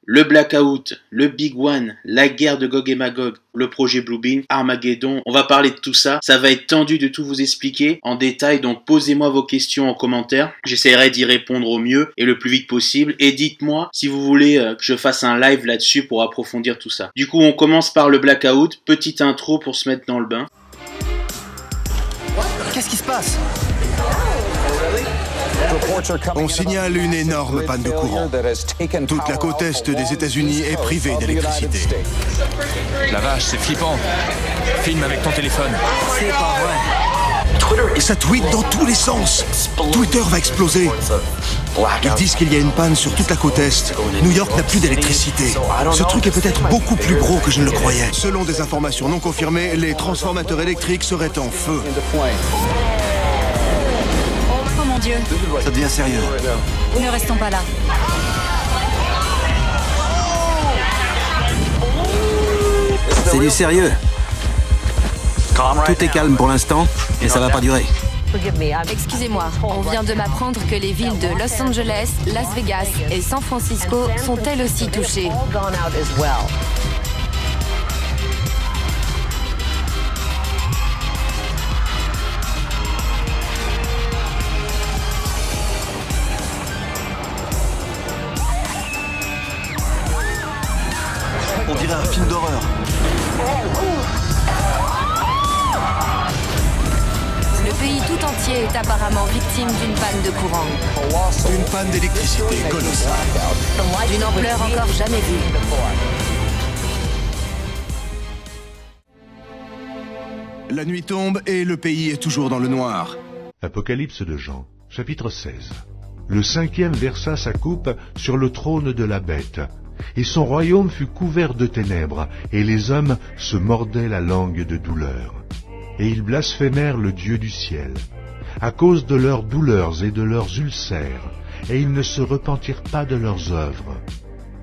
Le Blackout, le Big One, la guerre de Gog et Magog, le projet Bluebeam, Armageddon, on va parler de tout ça. Ça va être tendu de tout vous expliquer en détail, donc posez-moi vos questions en commentaire. J'essaierai d'y répondre au mieux et le plus vite possible. Et dites-moi si vous voulez que je fasse un live là-dessus pour approfondir tout ça. Du coup, on commence par le Blackout. Petite intro pour se mettre dans le bain. Qu'est-ce qui se passe? On signale une énorme panne de courant. Toute la côte est des États-Unis est privée d'électricité. La vache, c'est flippant. Filme avec ton téléphone. C'est pas vrai. Et ça tweet dans tous les sens. Twitter va exploser. Ils disent qu'il y a une panne sur toute la côte est. New York n'a plus d'électricité. Ce truc est peut-être beaucoup plus gros que je ne le croyais. Selon des informations non confirmées, les transformateurs électriques seraient en feu. Oh mon Dieu, Ça devient sérieux. ne restons pas là. C'est du sérieux. Tout est calme pour l'instant, et ça va pas durer. Excusez-moi, on vient de m'apprendre que les villes de Los Angeles, Las Vegas et San Francisco sont elles aussi touchées. On dirait un film d'horreur. Le pays tout entier est apparemment victime d'une panne de courant. Une panne d'électricité colossale. D'une ampleur encore jamais vue. La nuit tombe et le pays est toujours dans le noir. Apocalypse de Jean, chapitre 16. Le 5e versa sa coupe sur le trône de la bête, et son royaume fut couvert de ténèbres, et les hommes se mordaient la langue de douleur. Et ils blasphémèrent le Dieu du ciel, à cause de leurs douleurs et de leurs ulcères, et ils ne se repentirent pas de leurs œuvres.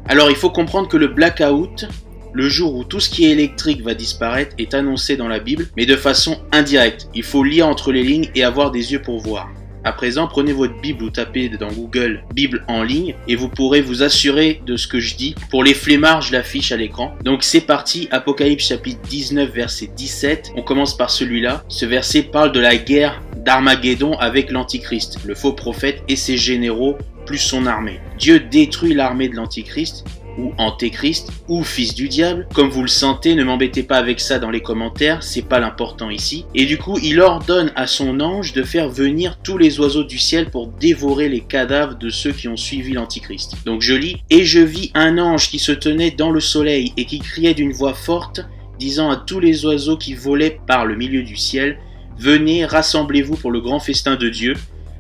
Alors il faut comprendre que le Blackout, le jour où tout ce qui est électrique va disparaître, est annoncé dans la Bible, mais de façon indirecte. Il faut lire entre les lignes et avoir des yeux pour voir. À présent, prenez votre Bible ou tapez dans Google « Bible en ligne » et vous pourrez vous assurer de ce que je dis. Pour les flemmards, je l'affiche à l'écran. Donc c'est parti, Apocalypse chapitre 19, verset 17. On commence par celui-là. Ce verset parle de la guerre d'Armageddon avec l'Antichrist, le faux prophète et ses généraux, plus son armée. Dieu détruit l'armée de l'Antichrist, ou Antéchrist, ou fils du diable. Comme vous le sentez, ne m'embêtez pas avec ça dans les commentaires, c'est pas l'important ici. Et du coup, il ordonne à son ange de faire venir tous les oiseaux du ciel pour dévorer les cadavres de ceux qui ont suivi l'Antichrist. Donc je lis, « Et je vis un ange qui se tenait dans le soleil et qui criait d'une voix forte, disant à tous les oiseaux qui volaient par le milieu du ciel, « Venez, rassemblez-vous pour le grand festin de Dieu,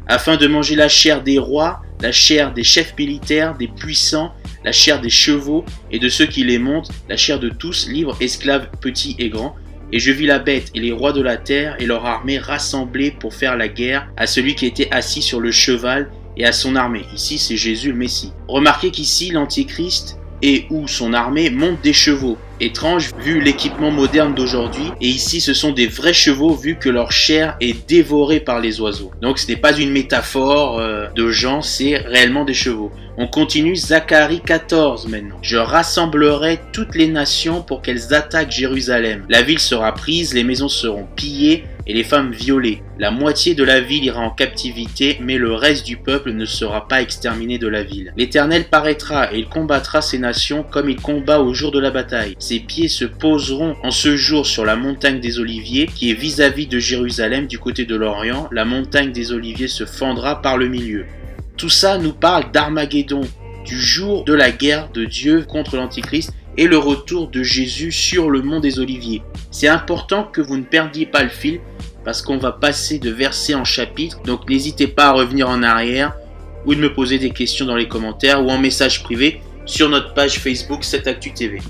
afin de manger la chair des rois, la chair des chefs militaires, des puissants, la chair des chevaux et de ceux qui les montent, la chair de tous, libres, esclaves, petits et grands. Et je vis la bête et les rois de la terre et leur armée rassemblés pour faire la guerre à celui qui était assis sur le cheval et à son armée. » Ici, c'est Jésus le Messie. Remarquez qu'ici, l'Antichrist et ou son armée montent des chevaux. Étrange vu l'équipement moderne d'aujourd'hui, et ici ce sont des vrais chevaux vu que leur chair est dévorée par les oiseaux. Donc ce n'est pas une métaphore de gens, c'est réellement des chevaux. On continue, Zacharie 14 maintenant. « Je rassemblerai toutes les nations pour qu'elles attaquent Jérusalem. La ville sera prise, les maisons seront pillées et les femmes violées. La moitié de la ville ira en captivité, mais le reste du peuple ne sera pas exterminé de la ville. L'Éternel paraîtra et il combattra ces nations comme il combat au jour de la bataille. Ses pieds se poseront en ce jour sur la montagne des Oliviers, qui est vis-à-vis de Jérusalem du côté de l'Orient. La montagne des Oliviers se fendra par le milieu. » Tout ça nous parle d'Armageddon, du jour de la guerre de Dieu contre l'Antichrist et le retour de Jésus sur le mont des Oliviers. C'est important que vous ne perdiez pas le fil parce qu'on va passer de verset en chapitre, donc n'hésitez pas à revenir en arrière ou de me poser des questions dans les commentaires ou en message privé sur notre page Facebook 7actu TV.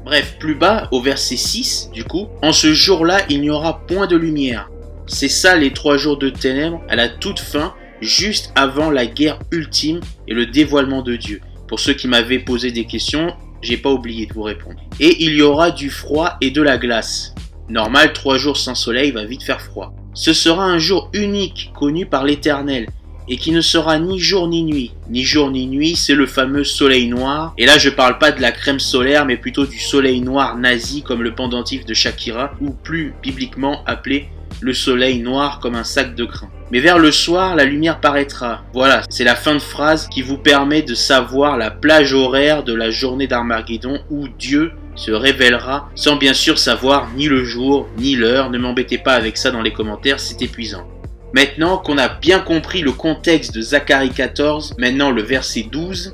Bref, plus bas, au verset 6, du coup, « En ce jour-là, il n'y aura point de lumière. » C'est ça les 3 jours de ténèbres à la toute fin, juste avant la guerre ultime et le dévoilement de Dieu. Pour ceux qui m'avaient posé des questions, j'ai pas oublié de vous répondre. Et il y aura du froid et de la glace. Normal, 3 jours sans soleil va vite faire froid. Ce sera un jour unique, connu par l'Éternel, et qui ne sera ni jour ni nuit. Ni jour ni nuit, c'est le fameux soleil noir. Et là, je parle pas de la crème solaire, mais plutôt du soleil noir nazi comme le pendentif de Shakira, ou plus bibliquement appelé le soleil noir comme un sac de grains. Mais vers le soir, la lumière paraîtra. Voilà, c'est la fin de phrase qui vous permet de savoir la plage horaire de la journée d'Armageddon où Dieu se révélera sans bien sûr savoir ni le jour ni l'heure. Ne m'embêtez pas avec ça dans les commentaires, c'est épuisant. Maintenant qu'on a bien compris le contexte de Zacharie 14, maintenant le verset 12,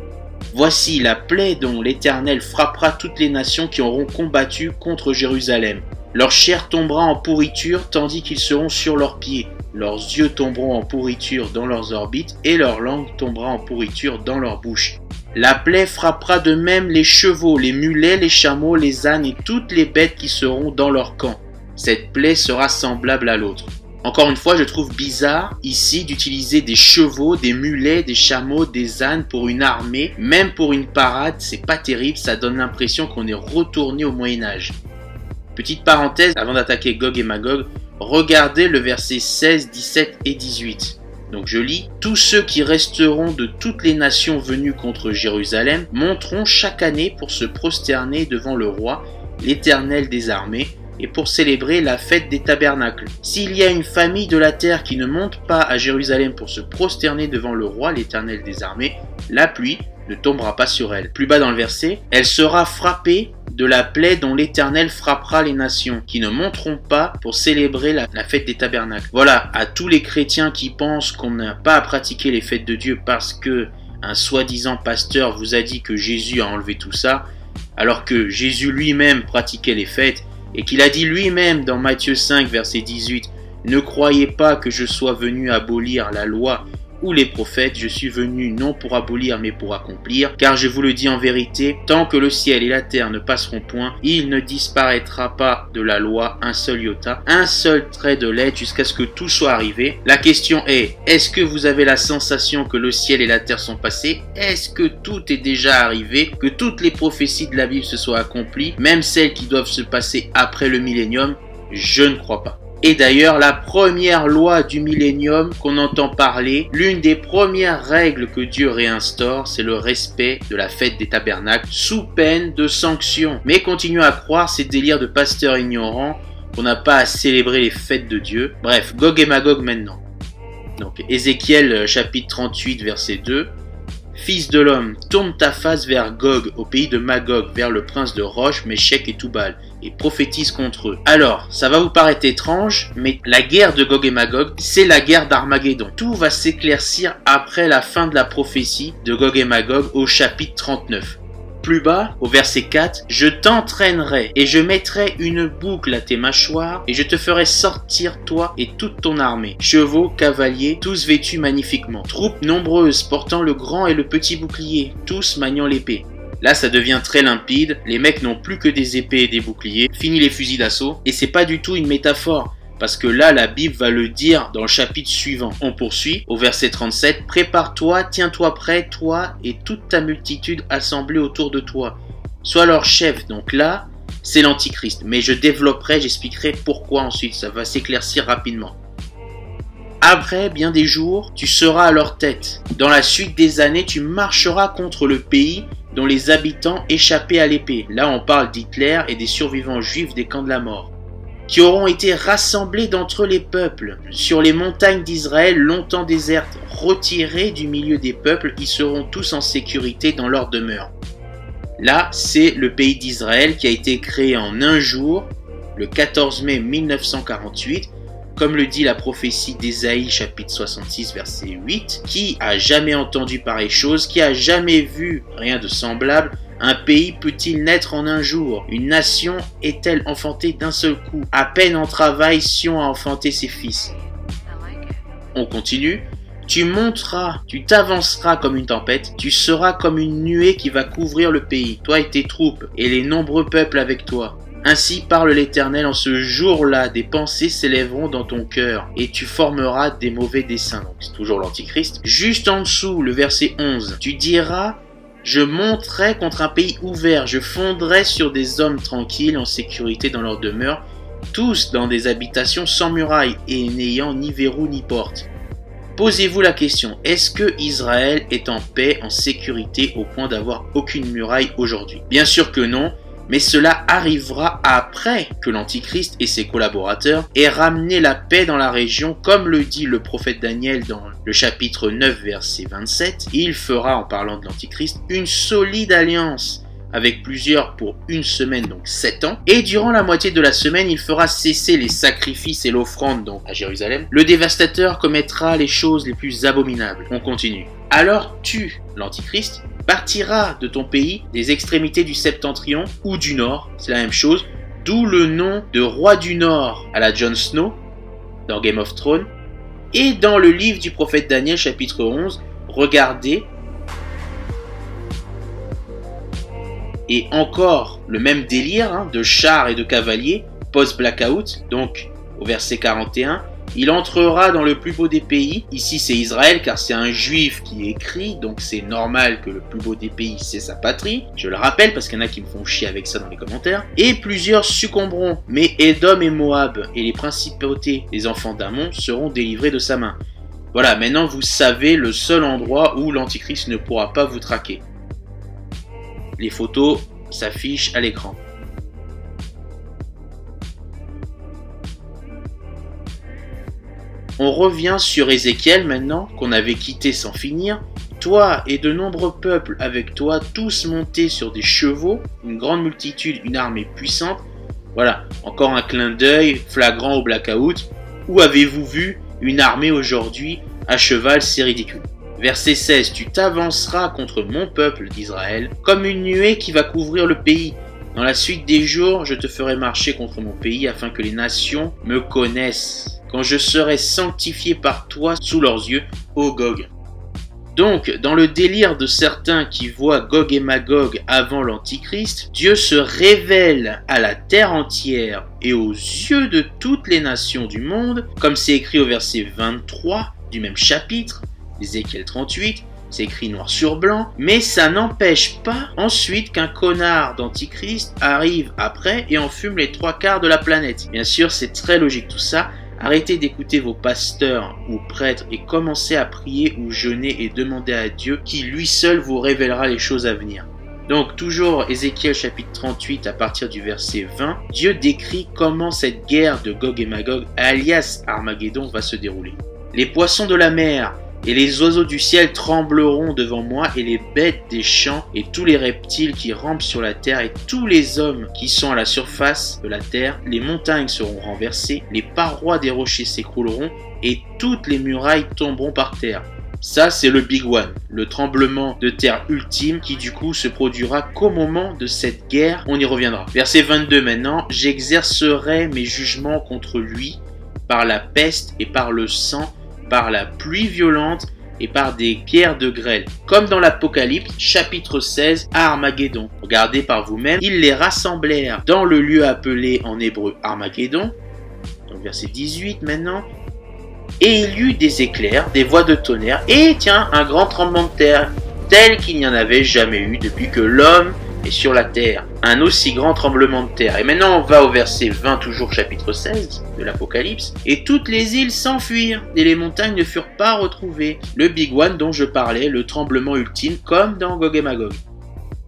voici la plaie dont l'Éternel frappera toutes les nations qui auront combattu contre Jérusalem. Leur chair tombera en pourriture tandis qu'ils seront sur leurs pieds. Leurs yeux tomberont en pourriture dans leurs orbites et leur langue tombera en pourriture dans leur bouche. La plaie frappera de même les chevaux, les mulets, les chameaux, les ânes et toutes les bêtes qui seront dans leur camp. Cette plaie sera semblable à l'autre. Encore une fois, je trouve bizarre ici d'utiliser des chevaux, des mulets, des chameaux, des ânes pour une armée. Même pour une parade, c'est pas terrible, ça donne l'impression qu'on est retourné au Moyen-Âge. Petite parenthèse, avant d'attaquer Gog et Magog, regardez le verset 16, 17 et 18. Donc je lis, « Tous ceux qui resteront de toutes les nations venues contre Jérusalem monteront chaque année pour se prosterner devant le roi, l'Éternel des armées, et pour célébrer la fête des tabernacles. S'il y a une famille de la terre qui ne monte pas à Jérusalem pour se prosterner devant le roi, l'Éternel des armées, la pluie ne tombera pas sur elle. » Plus bas dans le verset, « Elle sera frappée de la plaie dont l'Éternel frappera les nations, qui ne monteront pas pour célébrer la fête des tabernacles. » Voilà, à tous les chrétiens qui pensent qu'on n'a pas à pratiquer les fêtes de Dieu parce que un soi-disant pasteur vous a dit que Jésus a enlevé tout ça, alors que Jésus lui-même pratiquait les fêtes, et qu'il a dit lui-même dans Matthieu 5, verset 18, « Ne croyez pas que je sois venu abolir la loi ou les prophètes, je suis venu non pour abolir mais pour accomplir, car je vous le dis en vérité, tant que le ciel et la terre ne passeront point, il ne disparaîtra pas de la loi un seul iota, un seul trait de lettre jusqu'à ce que tout soit arrivé. » La question est, est-ce que vous avez la sensation que le ciel et la terre sont passés? Est-ce que tout est déjà arrivé? Que toutes les prophéties de la Bible se soient accomplies, même celles qui doivent se passer après le millénium? Je ne crois pas. Et d'ailleurs, la première loi du millénium qu'on entend parler, l'une des premières règles que Dieu réinstaure, c'est le respect de la fête des tabernacles, sous peine de sanctions. Mais continuons à croire ces délires de pasteurs ignorants qu'on n'a pas à célébrer les fêtes de Dieu. Bref, Gog et Magog maintenant. Donc, Ézéchiel chapitre 38, verset 2. « Fils de l'homme, tourne ta face vers Gog, au pays de Magog, vers le prince de Roche, Méchec et Toubal, et prophétise contre eux. » Alors, ça va vous paraître étrange, mais la guerre de Gog et Magog, c'est la guerre d'Armageddon. Tout va s'éclaircir après la fin de la prophétie de Gog et Magog au chapitre 39. Plus bas, au verset 4, « Je t'entraînerai et je mettrai une boucle à tes mâchoires et je te ferai sortir toi et toute ton armée. Chevaux, cavaliers, tous vêtus magnifiquement. Troupes nombreuses portant le grand et le petit bouclier, tous maniant l'épée. » Là, ça devient très limpide. Les mecs n'ont plus que des épées et des boucliers. Fini les fusils d'assaut. Et c'est pas du tout une métaphore. Parce que là, la Bible va le dire dans le chapitre suivant. On poursuit au verset 37. « Prépare-toi, tiens-toi prêt, toi et toute ta multitude assemblée autour de toi. Sois leur chef. » Donc là, c'est l'Antichrist. Mais je développerai, j'expliquerai pourquoi ensuite. Ça va s'éclaircir rapidement. Après bien des jours, tu seras à leur tête. Dans la suite des années, tu marcheras contre le pays dont les habitants échappaient à l'épée. Là, on parle d'Hitler et des survivants juifs des camps de la mort, qui auront été rassemblés d'entre les peuples, sur les montagnes d'Israël longtemps désertes, retirés du milieu des peuples, ils seront tous en sécurité dans leur demeure. Là, c'est le pays d'Israël qui a été créé en un jour, le 14 mai 1948, comme le dit la prophétie d'Ésaïe chapitre 66 verset 8, qui a jamais entendu pareille chose, qui a jamais vu rien de semblable. Un pays peut-il naître en un jour? Une nation est-elle enfantée d'un seul coup? À peine en travail, Sion a enfanté ses fils. On continue. Tu monteras, tu t'avanceras comme une tempête, tu seras comme une nuée qui va couvrir le pays, toi et tes troupes, et les nombreux peuples avec toi. Ainsi parle l'Éternel, en ce jour-là, des pensées s'élèveront dans ton cœur, et tu formeras des mauvais desseins. Donc c'est toujours l'Antichrist. Juste en dessous, le verset 11, tu diras... Je monterai contre un pays ouvert, je fondrai sur des hommes tranquilles en sécurité dans leur demeure, tous dans des habitations sans murailles et n'ayant ni verrou ni porte. Posez-vous la question, est-ce que Israël est en paix, en sécurité, au point d'avoir aucune muraille aujourd'hui? Bien sûr que non, mais cela arrivera après que l'Antichrist et ses collaborateurs aient ramené la paix dans la région, comme le dit le prophète Daniel dans le chapitre 9, verset 27. Il fera, en parlant de l'Antichrist, une solide alliance avec plusieurs pour une semaine, donc 7 ans. Et durant la moitié de la semaine, il fera cesser les sacrifices et l'offrande donc à Jérusalem. Le dévastateur commettra les choses les plus abominables. On continue. Alors tu, l'Antichrist, partiras de ton pays, des extrémités du septentrion ou du nord, c'est la même chose, d'où le nom de roi du nord à la Jon Snow, dans Game of Thrones. Et dans le livre du prophète Daniel, chapitre 11, regardez, et encore le même délire de chars et de cavaliers, post-blackout, donc au verset 41, il entrera dans le plus beau des pays, ici c'est Israël car c'est un juif qui écrit, donc c'est normal que le plus beau des pays c'est sa patrie, je le rappelle parce qu'il y en a qui me font chier avec ça dans les commentaires, et plusieurs succomberont, mais Édom et Moab et les principautés des enfants d'Ammon seront délivrés de sa main. Voilà, maintenant vous savez le seul endroit où l'Antichrist ne pourra pas vous traquer. Les photos s'affichent à l'écran. On revient sur Ézéchiel maintenant, qu'on avait quitté sans finir. Toi et de nombreux peuples avec toi, tous montés sur des chevaux, une grande multitude, une armée puissante. Voilà, encore un clin d'œil flagrant au blackout. Où avez-vous vu une armée aujourd'hui à cheval? C'est ridicule. Verset 16, tu t'avanceras contre mon peuple d'Israël, comme une nuée qui va couvrir le pays. Dans la suite des jours, je te ferai marcher contre mon pays, afin que les nations me connaissent, quand je serai sanctifié par toi sous leurs yeux, ô Gog. Donc, dans le délire de certains qui voient Gog et Magog avant l'Antichrist, Dieu se révèle à la terre entière et aux yeux de toutes les nations du monde, comme c'est écrit au verset 23 du même chapitre, Ézéchiel 38, c'est écrit noir sur blanc, mais ça n'empêche pas ensuite qu'un connard d'Antichrist arrive après et enfume les 3/4 de la planète. Bien sûr, c'est très logique tout ça. Arrêtez d'écouter vos pasteurs ou prêtres et commencez à prier ou jeûner et demander à Dieu qui lui seul vous révélera les choses à venir. Donc toujours Ézéchiel chapitre 38 à partir du verset 20, Dieu décrit comment cette guerre de Gog et Magog, alias Armageddon, va se dérouler. Les poissons de la mer et les oiseaux du ciel trembleront devant moi, et les bêtes des champs, et tous les reptiles qui rampent sur la terre, et tous les hommes qui sont à la surface de la terre. Les montagnes seront renversées, les parois des rochers s'écrouleront, et toutes les murailles tomberont par terre. Ça, c'est le Big One, le tremblement de terre ultime qui du coup se produira qu'au moment de cette guerre. On y reviendra. Verset 22 maintenant. J'exercerai mes jugements contre lui par la peste et par le sang, par la pluie violente et par des guerres de grêle. Comme dans l'Apocalypse, chapitre 16, à Armageddon. Regardez par vous-même. Ils les rassemblèrent dans le lieu appelé en hébreu Armageddon. Donc verset 18 maintenant. Et il y eut des éclairs, des voix de tonnerre, et tiens, un grand tremblement de terre, tel qu'il n'y en avait jamais eu depuis que l'homme est sur la terre. Un aussi grand tremblement de terre. Et maintenant on va au verset 20, toujours chapitre 16 de l'Apocalypse. Et toutes les îles s'enfuirent, et les montagnes ne furent pas retrouvées. Le Big One dont je parlais, le tremblement ultime, comme dans Gog et Magog.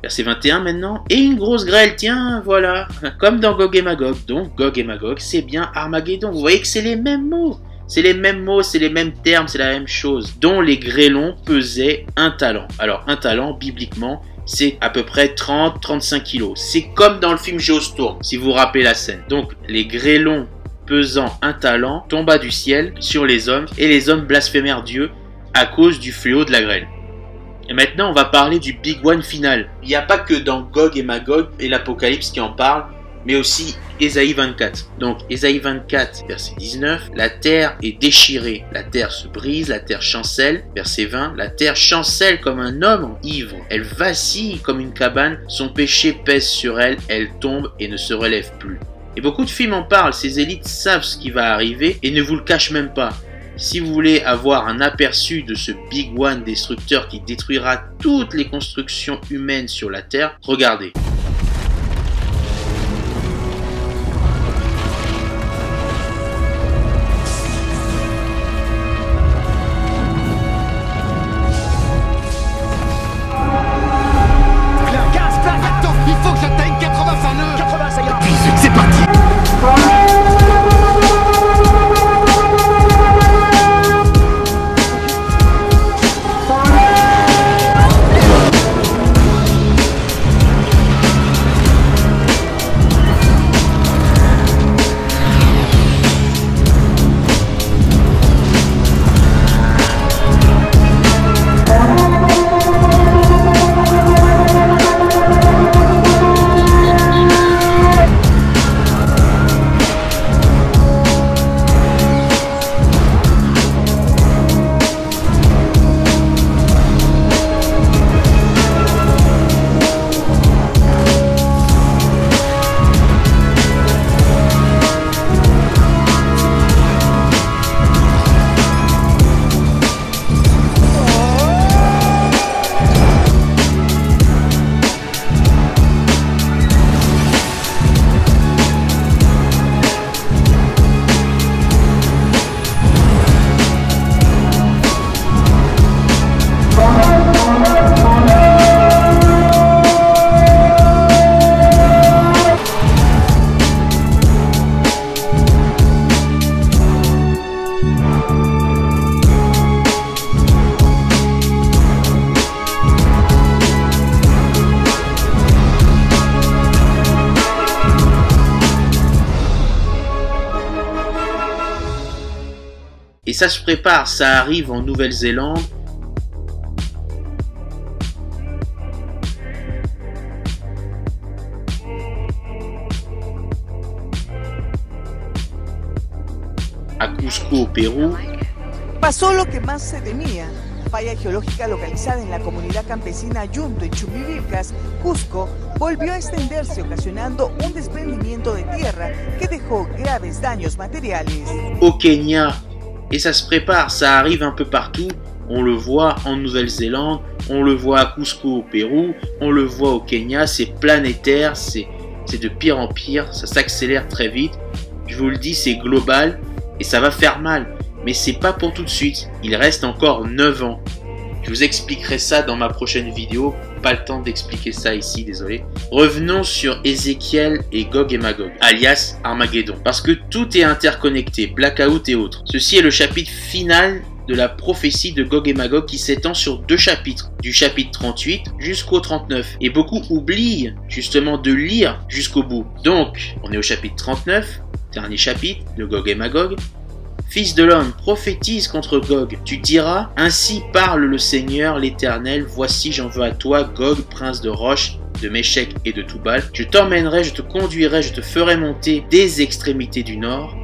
Verset 21 maintenant. Et une grosse grêle, tiens, voilà, comme dans Gog et Magog. Donc Gog et Magog, c'est bien Armageddon. Vous voyez que c'est les mêmes mots. C'est les mêmes mots, c'est les mêmes termes, c'est la même chose. Dont les grêlons pesaient un talent. Alors un talent, bibliquement, c'est à peu près 30-35 kilos. C'est comme dans le film Geostorm, si vous vous rappelez la scène. Donc les grêlons pesant un talent tomba du ciel sur les hommes, et les hommes blasphémèrent Dieu à cause du fléau de la grêle. Et maintenant on va parler du Big One final. Il n'y a pas que dans Gog et Magog et l'Apocalypse qui en parle, mais aussi Ésaïe 24. Donc Ésaïe 24, verset 19, la terre est déchirée, la terre se brise, la terre chancelle. Verset 20, la terre chancelle comme un homme ivre, elle vacille comme une cabane, son péché pèse sur elle, elle tombe et ne se relève plus. Et beaucoup de films en parlent, ces élites savent ce qui va arriver et ne vous le cachent même pas. Si vous voulez avoir un aperçu de ce Big One destructeur qui détruira toutes les constructions humaines sur la terre, regardez. ça se prépare, ça arrive en Nouvelle-Zélande. À Cusco au Pérou. Pasó lo que más se temía. Falla geológica localizada en la comunidad campesina Yunto en Chumbivicas, Cusco, volvió a extenderse ocasionando un desprendimiento de tierra que dejó graves daños materiales. Au Kenya, et ça se prépare, ça arrive un peu partout. On le voit en Nouvelle-Zélande, on le voit à Cusco au Pérou, on le voit au Kenya, c'est planétaire, c'est de pire en pire, ça s'accélère très vite. Je vous le dis, c'est global et ça va faire mal. Mais c'est pas pour tout de suite, il reste encore 9 ans. Je vous expliquerai ça dans ma prochaine vidéo, pas le temps d'expliquer ça ici, désolé. Revenons sur Ézéchiel et Gog et Magog, alias Armageddon, parce que tout est interconnecté, Blackout et autres. Ceci est le chapitre final de la prophétie de Gog et Magog qui s'étend sur 2 chapitres, du chapitre 38 jusqu'au 39. Et beaucoup oublient justement de lire jusqu'au bout. Donc, on est au chapitre 39, dernier chapitre de Gog et Magog. Fils de l'homme, prophétise contre Gog. Tu diras, ainsi parle le Seigneur l'Éternel, voici j'en veux à toi, Gog, prince de Roche, de Méchec et de Toubal. Je t'emmènerai, je te conduirai, je te ferai monter des extrémités du nord,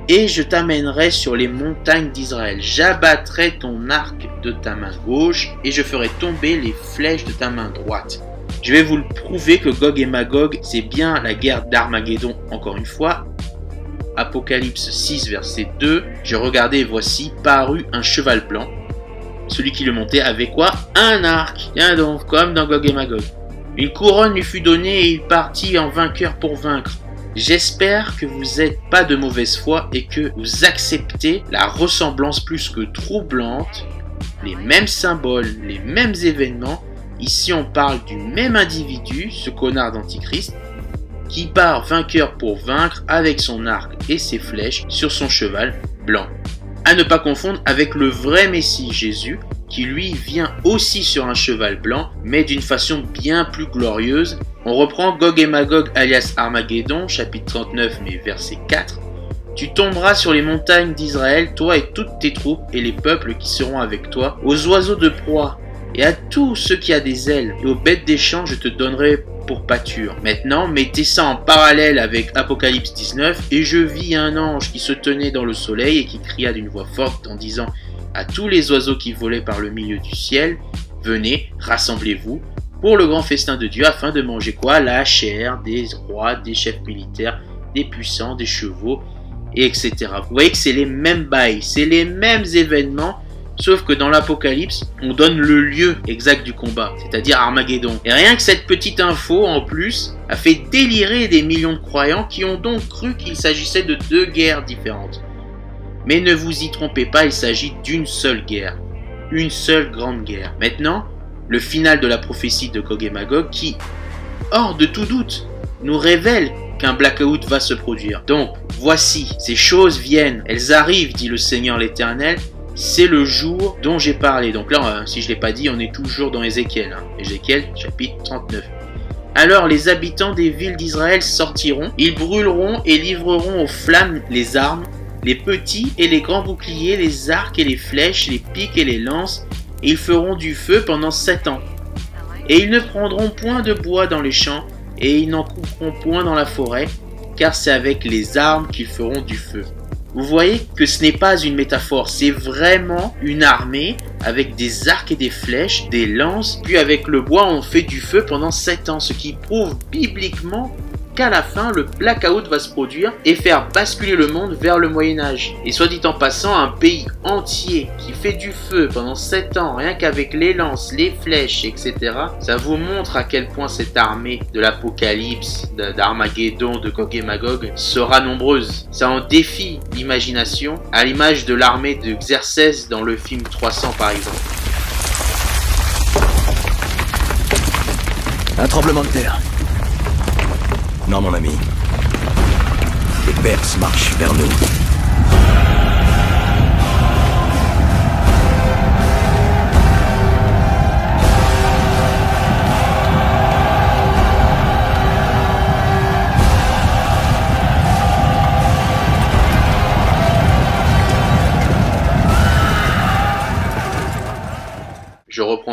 et je t'amènerai sur les montagnes d'Israël. J'abattrai ton arc de ta main gauche, et je ferai tomber les flèches de ta main droite. Je vais vous le prouver que Gog et Magog, c'est bien la guerre d'Armageddon, encore une fois. Apocalypse 6, verset 2, je regardais et voici parut un cheval blanc. Celui qui le montait avait quoi? Un arc. Tiens donc, comme dans Gog et Magog. Une couronne lui fut donnée et il partit en vainqueur pour vaincre. J'espère que vous n'êtes pas de mauvaise foi et que vous acceptez la ressemblance plus que troublante, les mêmes symboles, les mêmes événements. Ici on parle du même individu, ce connard d'Antichrist, qui part vainqueur pour vaincre avec son arc et ses flèches sur son cheval blanc. À ne pas confondre avec le vrai Messie Jésus, qui lui vient aussi sur un cheval blanc, mais d'une façon bien plus glorieuse. On reprend Gog et Magog alias Armageddon, chapitre 39, mais verset 4. Tu tomberas sur les montagnes d'Israël, toi et toutes tes troupes, et les peuples qui seront avec toi, aux oiseaux de proie, et à tous ceux qui a des ailes, et aux bêtes des champs je te donnerai pour pâture. Maintenant, mettez ça en parallèle avec Apocalypse 19, et je vis un ange qui se tenait dans le soleil et qui cria d'une voix forte en disant à tous les oiseaux qui volaient par le milieu du ciel, venez, rassemblez-vous pour le grand festin de Dieu afin de manger quoi? La chair des rois, des chefs militaires, des puissants, des chevaux, et etc. Vous voyez que c'est les mêmes bails, c'est les mêmes événements, sauf que dans l'Apocalypse, on donne le lieu exact du combat, c'est-à-dire Armageddon. Et rien que cette petite info, en plus, a fait délirer des millions de croyants qui ont donc cru qu'il s'agissait de 2 guerres différentes. Mais ne vous y trompez pas, il s'agit d'une seule guerre. Une seule grande guerre. Maintenant, le final de la prophétie de Gog et Magog qui, hors de tout doute, nous révèle qu'un blackout va se produire. Donc, voici, ces choses viennent, elles arrivent, dit le Seigneur l'Éternel. C'est le jour dont j'ai parlé. Donc là, si je ne l'ai pas dit, on est toujours dans Ézéchiel. Ézéchiel, chapitre 39. Alors les habitants des villes d'Israël sortiront, ils brûleront et livreront aux flammes les armes, les petits et les grands boucliers, les arcs et les flèches, les piques et les lances, et ils feront du feu pendant 7 ans. Et ils ne prendront point de bois dans les champs, et ils n'en couperont point dans la forêt, car c'est avec les armes qu'ils feront du feu. Vous voyez que ce n'est pas une métaphore, c'est vraiment une armée avec des arcs et des flèches, des lances, puis avec le bois on fait du feu pendant 7 ans, ce qui prouve bibliquement qu'à la fin le blackout va se produire et faire basculer le monde vers le Moyen-Âge. Et soit dit en passant, un pays entier qui fait du feu pendant 7 ans, rien qu'avec les lances, les flèches, etc. Ça vous montre à quel point cette armée de l'Apocalypse, d'Armageddon, de Gog et Magog sera nombreuse. Ça en défie l'imagination, à l'image de l'armée de Xerxès dans le film 300 par exemple. Un tremblement de terre. Non, mon ami. Les Perses marchent vers nous.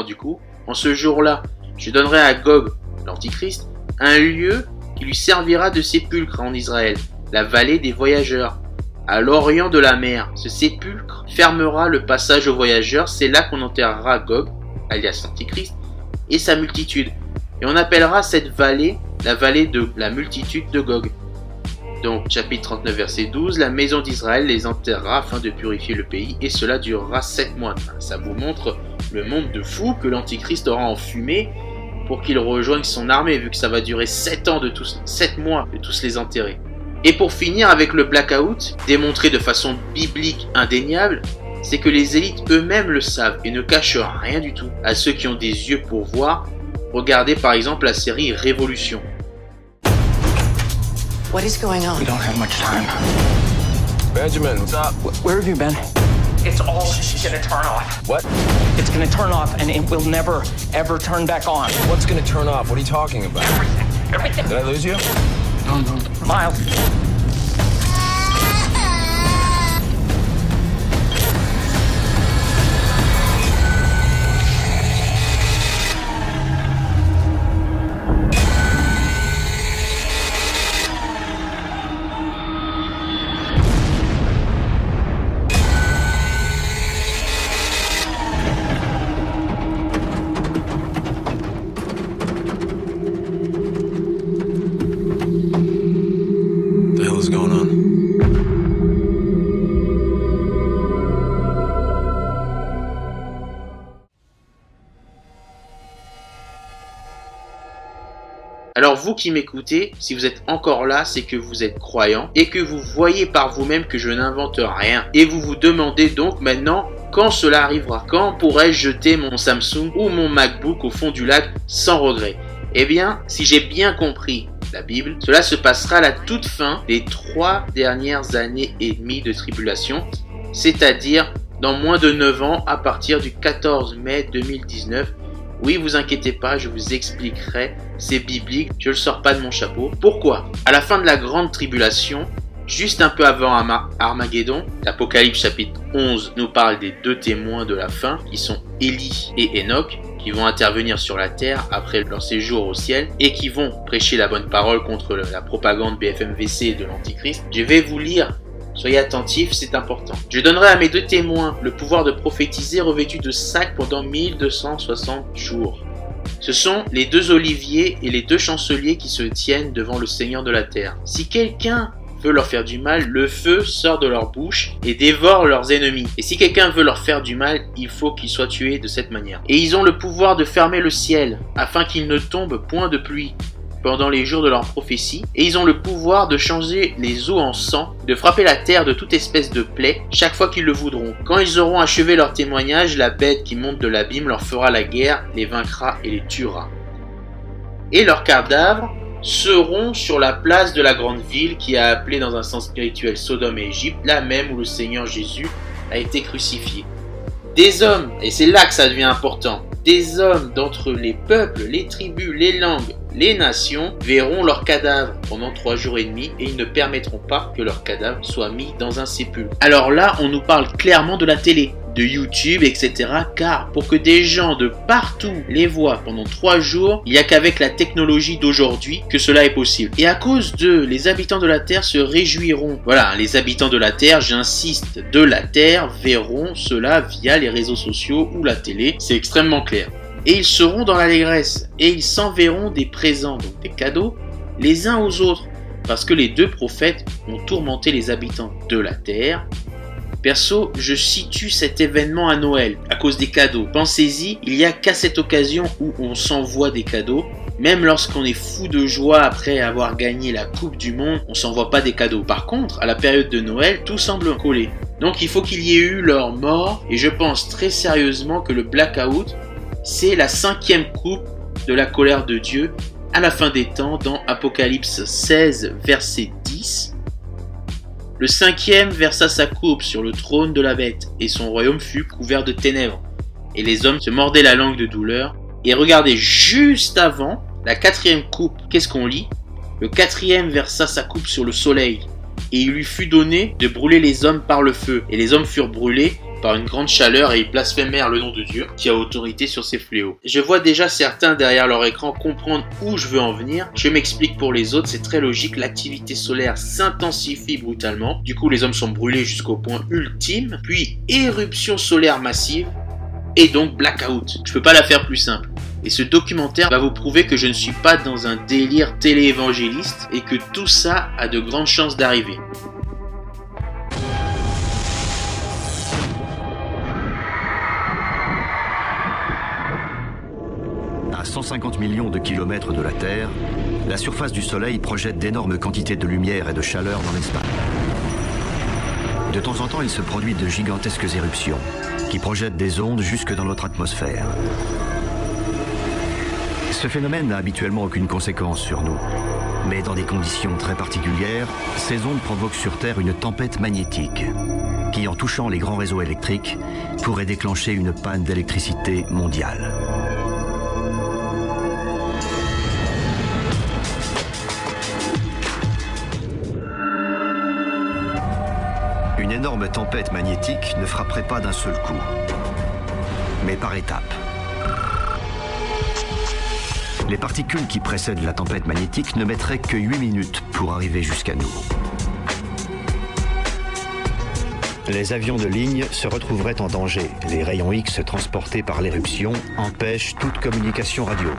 comprend du coup. En ce jour-là, je donnerai à Gog, l'Antichrist, un lieu qui lui servira de sépulcre en Israël, la vallée des voyageurs, à l'orient de la mer. Ce sépulcre fermera le passage aux voyageurs, c'est là qu'on enterrera Gog, alias l'Antichrist, et sa multitude. Et on appellera cette vallée la vallée de la multitude de Gog. Donc, chapitre 39, verset 12, la maison d'Israël les enterrera afin de purifier le pays, et cela durera 7 mois. Ça vous montre le monde de fous que l'Antichrist aura enfumé pour qu'il rejoigne son armée, vu que ça va durer 7 mois de tous les enterrer. Et pour finir avec le blackout, démontré de façon biblique indéniable, c'est que les élites eux-mêmes le savent et ne cachent rien du tout à ceux qui ont des yeux pour voir. Regardez par exemple la série Révolution. What is going on? We don't have much time. Benjamin, what's up? Where have you been? It's all gonna turn off. What? It's gonna turn off and it will never, ever turn back on. What's gonna turn off? What are you talking about? Everything. Did I lose you? No. Miles. Alors vous qui m'écoutez, si vous êtes encore là, c'est que vous êtes croyant et que vous voyez par vous-même que je n'invente rien. Et vous vous demandez donc maintenant quand cela arrivera. Quand pourrais-je jeter mon Samsung ou mon MacBook au fond du lac sans regret? Eh bien, si j'ai bien compris la Bible, cela se passera à la toute fin des 3 dernières années et demie de tribulation, c'est-à-dire dans moins de 9 ans à partir du 14 mai 2019. Oui, vous inquiétez pas, je vous expliquerai, c'est biblique, je le sors pas de mon chapeau. Pourquoi? À la fin de la grande tribulation, juste un peu avant Armageddon, l'Apocalypse chapitre 11 nous parle des 2 témoins de la fin, qui sont Élie et Enoch, qui vont intervenir sur la terre après leur séjour au ciel, et qui vont prêcher la bonne parole contre la propagande BFMVC de l'Antichrist. Je vais vous lire. Soyez attentifs, c'est important. Je donnerai à mes 2 témoins le pouvoir de prophétiser revêtus de sacs pendant 1260 jours. Ce sont les 2 oliviers et les 2 chanceliers qui se tiennent devant le Seigneur de la terre. Si quelqu'un veut leur faire du mal, le feu sort de leur bouche et dévore leurs ennemis. Et si quelqu'un veut leur faire du mal, il faut qu'ils soient tués de cette manière. Et ils ont le pouvoir de fermer le ciel, afin qu'il ne tombe point de pluie pendant les jours de leur prophétie, et ils ont le pouvoir de changer les eaux en sang, de frapper la terre de toute espèce de plaie, chaque fois qu'ils le voudront. Quand ils auront achevé leur témoignage, la bête qui monte de l'abîme leur fera la guerre, les vaincra et les tuera. Et leurs cadavres seront sur la place de la grande ville qui a appelé dans un sens spirituel Sodome et Égypte, là même où le Seigneur Jésus a été crucifié. Des hommes, et c'est là que ça devient important, des hommes d'entre les peuples, les tribus, les langues, les nations verront leurs cadavres pendant 3 jours et demi et ils ne permettront pas que leurs cadavres soient mis dans un sépulcre. Alors là, on nous parle clairement de la télé, de YouTube, etc. Car pour que des gens de partout les voient pendant 3 jours, il n'y a qu'avec la technologie d'aujourd'hui que cela est possible. Et à cause d'eux, les habitants de la Terre se réjouiront. Voilà, les habitants de la Terre, j'insiste, de la Terre, verront cela via les réseaux sociaux ou la télé. C'est extrêmement clair. Et ils seront dans l'allégresse, et ils s'enverront des présents, donc des cadeaux, les uns aux autres, parce que les 2 prophètes ont tourmenté les habitants de la terre. Perso, je situe cet événement à Noël, à cause des cadeaux. Pensez-y, il n'y a qu'à cette occasion où on s'envoie des cadeaux. Même lorsqu'on est fou de joie après avoir gagné la Coupe du Monde, on s'envoie pas des cadeaux. Par contre, à la période de Noël, tout semble coller. Donc il faut qu'il y ait eu leur mort, et je pense très sérieusement que le blackout, c'est la 5e coupe de la colère de Dieu à la fin des temps dans Apocalypse 16, verset 10. Le 5e versa sa coupe sur le trône de la bête, et son royaume fut couvert de ténèbres. Et les hommes se mordaient la langue de douleur. Et regardez, juste avant, la 4e coupe, qu'est-ce qu'on lit? Le 4e versa sa coupe sur le soleil, et il lui fut donné de brûler les hommes par le feu. Et les hommes furent brûlés par une grande chaleur et ils blasphémèrent le nom de Dieu qui a autorité sur ces fléaux. Je vois déjà certains derrière leur écran comprendre où je veux en venir. Je m'explique pour les autres, c'est très logique, l'activité solaire s'intensifie brutalement. Du coup les hommes sont brûlés jusqu'au point ultime, puis éruption solaire massive et donc blackout. Je peux pas la faire plus simple. Et ce documentaire va vous prouver que je ne suis pas dans un délire téléévangéliste et que tout ça a de grandes chances d'arriver. À 150 millions de kilomètres de la Terre, la surface du Soleil projette d'énormes quantités de lumière et de chaleur dans l'espace. De temps en temps, il se produit de gigantesques éruptions qui projettent des ondes jusque dans notre atmosphère. Ce phénomène n'a habituellement aucune conséquence sur nous. Mais dans des conditions très particulières, ces ondes provoquent sur Terre une tempête magnétique qui, en touchant les grands réseaux électriques, pourrait déclencher une panne d'électricité mondiale. Une énorme tempête magnétique ne frapperait pas d'un seul coup, mais par étapes. Les particules qui précèdent la tempête magnétique ne mettraient que 8 minutes pour arriver jusqu'à nous. Les avions de ligne se retrouveraient en danger. Les rayons X transportés par l'éruption empêchent toute communication radio.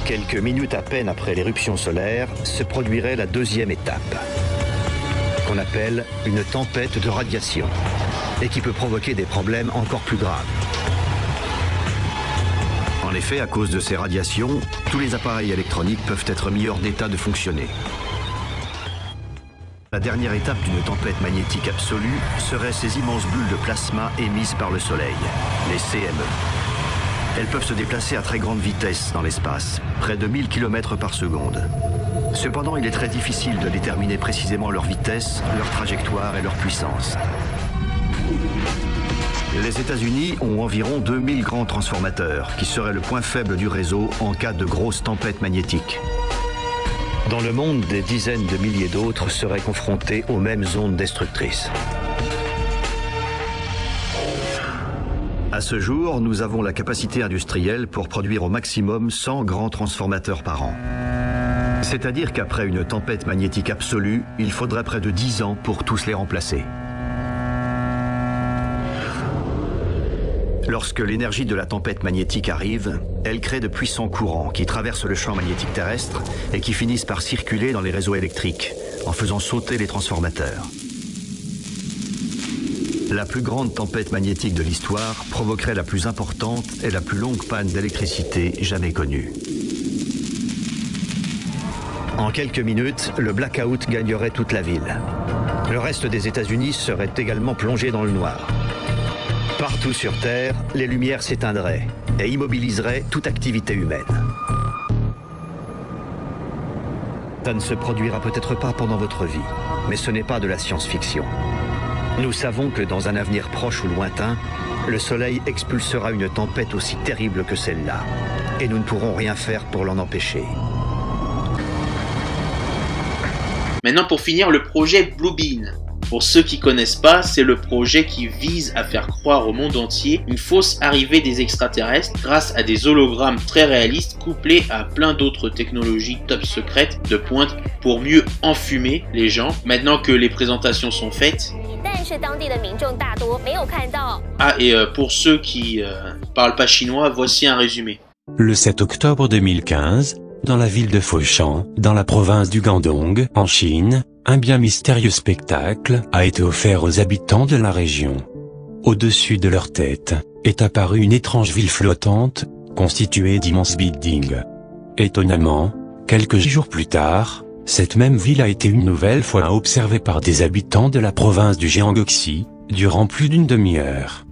Quelques minutes à peine après l'éruption solaire, se produirait la deuxième étape, qu'on appelle une tempête de radiation, et qui peut provoquer des problèmes encore plus graves. En effet, à cause de ces radiations, tous les appareils électroniques peuvent être mis hors d'état de fonctionner. La dernière étape d'une tempête magnétique absolue serait ces immenses bulles de plasma émises par le Soleil, les CME. Elles peuvent se déplacer à très grande vitesse dans l'espace, près de 1000 km par seconde. Cependant, il est très difficile de déterminer précisément leur vitesse, leur trajectoire et leur puissance. Les États-Unis ont environ 2000 grands transformateurs, qui seraient le point faible du réseau en cas de grosses tempêtes magnétiques. Dans le monde, des dizaines de milliers d'autres seraient confrontés aux mêmes ondes destructrices. À ce jour, nous avons la capacité industrielle pour produire au maximum 100 grands transformateurs par an. C'est-à-dire qu'après une tempête magnétique absolue, il faudrait près de 10 ans pour tous les remplacer. Lorsque l'énergie de la tempête magnétique arrive, elle crée de puissants courants qui traversent le champ magnétique terrestre et qui finissent par circuler dans les réseaux électriques, en faisant sauter les transformateurs. La plus grande tempête magnétique de l'histoire provoquerait la plus importante et la plus longue panne d'électricité jamais connue. En quelques minutes, le blackout gagnerait toute la ville. Le reste des États-Unis serait également plongé dans le noir. Partout sur Terre, les lumières s'éteindraient et immobiliseraient toute activité humaine. Ça ne se produira peut-être pas pendant votre vie, mais ce n'est pas de la science-fiction. Nous savons que dans un avenir proche ou lointain, le Soleil expulsera une tempête aussi terrible que celle-là, et nous ne pourrons rien faire pour l'en empêcher. Maintenant pour finir, le projet Bluebeam. Pour ceux qui connaissent pas, c'est le projet qui vise à faire croire au monde entier une fausse arrivée des extraterrestres grâce à des hologrammes très réalistes couplés à plein d'autres technologies top secrètes de pointe pour mieux enfumer les gens. Maintenant que les présentations sont faites. Ah, et pour ceux qui parlent pas chinois, voici un résumé. Le 7 octobre 2015, dans la ville de Foshan, dans la province du Guangdong, en Chine, un bien mystérieux spectacle a été offert aux habitants de la région. Au-dessus de leur tête, est apparue une étrange ville flottante, constituée d'immenses buildings. Étonnamment, quelques jours plus tard, cette même ville a été une nouvelle fois observée par des habitants de la province du Jiangxi, durant plus d'une demi-heure.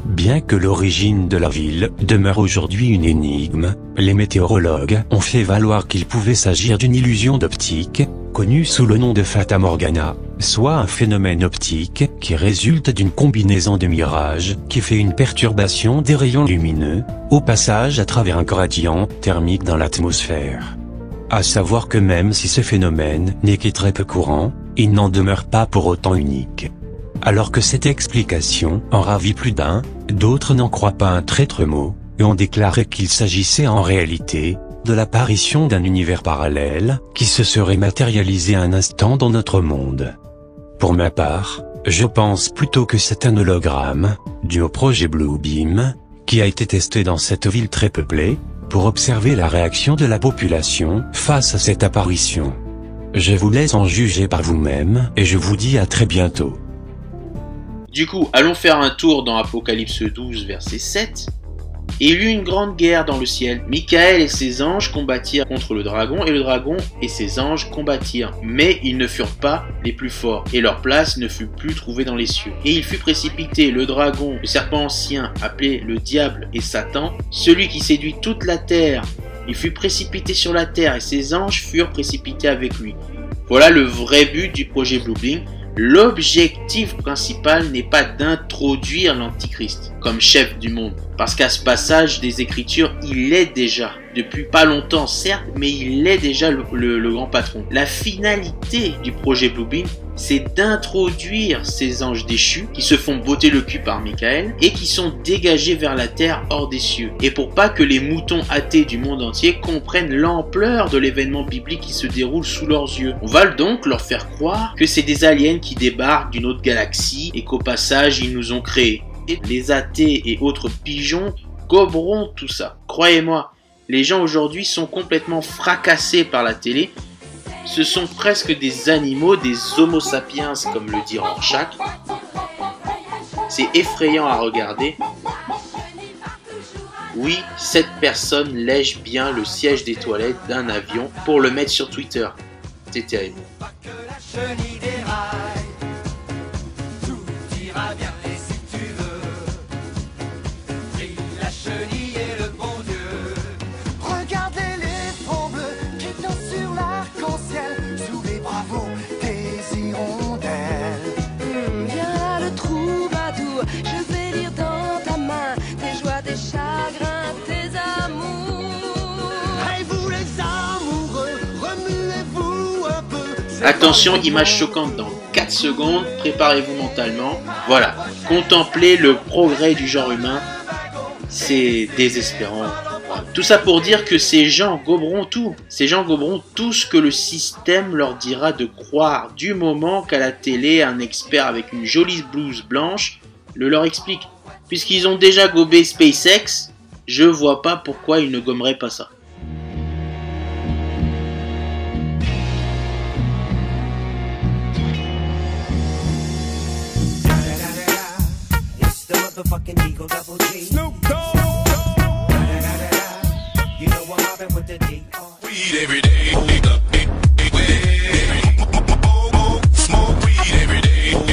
Bien que l'origine de la ville demeure aujourd'hui une énigme, les météorologues ont fait valoir qu'il pouvait s'agir d'une illusion d'optique, connu sous le nom de Fata Morgana, soit un phénomène optique qui résulte d'une combinaison de mirages qui fait une perturbation des rayons lumineux, au passage à travers un gradient thermique dans l'atmosphère. À savoir que même si ce phénomène n'est que très peu courant, il n'en demeure pas pour autant unique. Alors que cette explication en ravit plus d'un, d'autres n'en croient pas un traître mot, et ont déclaré qu'il s'agissait en réalité de l'apparition d'un univers parallèle qui se serait matérialisé un instant dans notre monde. Pour ma part, je pense plutôt que c'est un hologramme, dû au projet Bluebeam, qui a été testé dans cette ville très peuplée, pour observer la réaction de la population face à cette apparition. Je vous laisse en juger par vous-même et je vous dis à très bientôt. Du coup, allons faire un tour dans Apocalypse 12, verset 7. Et il y eut une grande guerre dans le ciel. Michael et ses anges combattirent contre le dragon, et le dragon et ses anges combattirent. Mais ils ne furent pas les plus forts, et leur place ne fut plus trouvée dans les cieux. Et il fut précipité, le dragon, le serpent ancien, appelé le diable et Satan, celui qui séduit toute la terre. Il fut précipité sur la terre, et ses anges furent précipités avec lui. Voilà le vrai but du projet Bluebeam. L'objectif principal n'est pas d'introduire l'Antichrist comme chef du monde, parce qu'à ce passage des Écritures, il est déjà, depuis pas longtemps certes, mais il est déjà le grand patron. La finalité du projet Bluebeam, c'est d'introduire ces anges déchus qui se font botter le cul par Michael et qui sont dégagés vers la terre hors des cieux. Et pour pas que les moutons athées du monde entier comprennent l'ampleur de l'événement biblique qui se déroule sous leurs yeux. On va donc leur faire croire que c'est des aliens qui débarquent d'une autre galaxie et qu'au passage ils nous ont créés. Et les athées et autres pigeons goberont tout ça. Croyez-moi, les gens aujourd'hui sont complètement fracassés par la télé. Ce sont presque des animaux, des homo sapiens comme le dit Rorschach. C'est effrayant à regarder. Oui, cette personne lèche bien le siège des toilettes d'un avion pour le mettre sur Twitter. C'est terrible. Attention, image choquante dans 4 secondes, préparez-vous mentalement. Voilà, contempler le progrès du genre humain, c'est désespérant. Tout ça pour dire que ces gens goberont tout. Ces gens goberont tout ce que le système leur dira de croire, du moment qu'à la télé, un expert avec une jolie blouse blanche le leur explique. Puisqu'ils ont déjà gobé SpaceX, je vois pas pourquoi ils ne gommeraient pas ça. Snoop Dogg. You know I'm mobbing with the D. Weed every day. Smoke weed every day.